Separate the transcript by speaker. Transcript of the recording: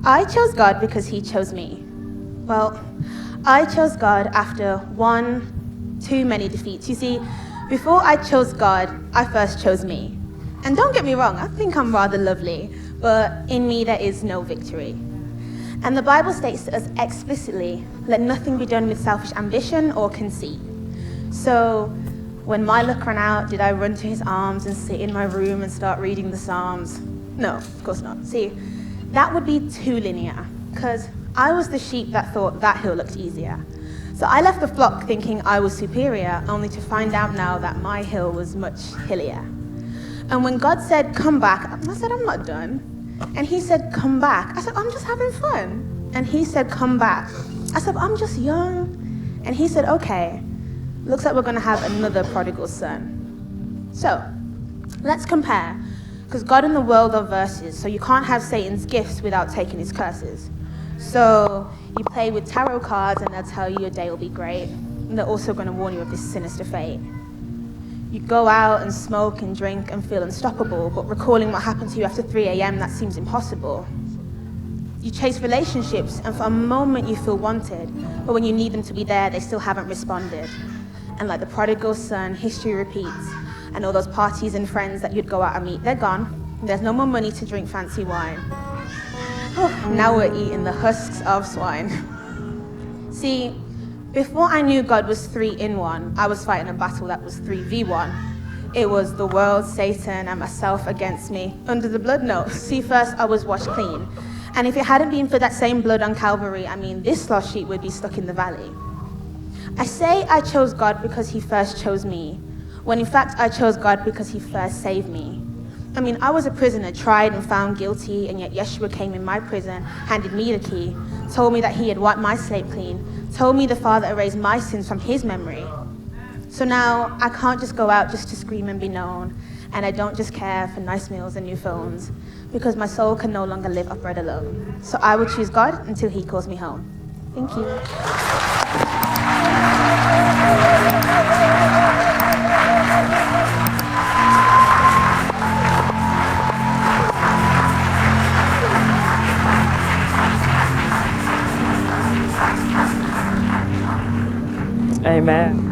Speaker 1: I chose God because he chose me. Well, I chose God after too many defeats. You see, before I chose God, I first chose me. And don't get me wrong, I think I'm rather lovely, but in me there is no victory. And the Bible states to us explicitly, let nothing be done with selfish ambition or conceit. So when my luck ran out, did I run to his arms and sit in my room and start reading the Psalms? No, of course not. See, that would be too linear, because I was the sheep that thought that hill looked easier. So I left the flock thinking I was superior, only to find out now that my hill was much hillier. And when God said, come back, I said, I'm not done. And he said, come back. I said, I'm just having fun. And he said, come back. I said, I'm just young. And he said, okay, looks like we're going to have another prodigal son. So let's compare, because God and the world are verses, so you can't have Satan's gifts without taking his curses. So you play with tarot cards and they'll tell you your day will be great. And they're also going to warn you of this sinister fate. You go out and smoke and drink and feel unstoppable, but recalling what happened to you after 3 a.m., that seems impossible. You chase relationships, and for a moment you feel wanted, but when you need them to be there, they still haven't responded. And like the prodigal son, history repeats, and all those parties and friends that you'd go out and meet, they're gone. There's no more money to drink fancy wine. Now we're eating the husks of swine. See, before I knew God was 3 in 1, I was fighting a battle that was 3v1. It was the world, Satan, and myself against me. Under the blood? No. See, first I was washed clean. And if it hadn't been for that same blood on Calvary, I mean, this lost sheep would be stuck in the valley. I say I chose God because he first chose me, when in fact I chose God because he first saved me. I mean, I was a prisoner, tried and found guilty, and yet Yeshua came in my prison, handed me the key, told me that he had wiped my slate clean, told me the Father erased my sins from his memory. So now I can't just go out just to scream and be known, and I don't just care for nice meals and new phones, because my soul can no longer live off bread alone. So I will choose God until he calls me home. Thank you.
Speaker 2: Amen.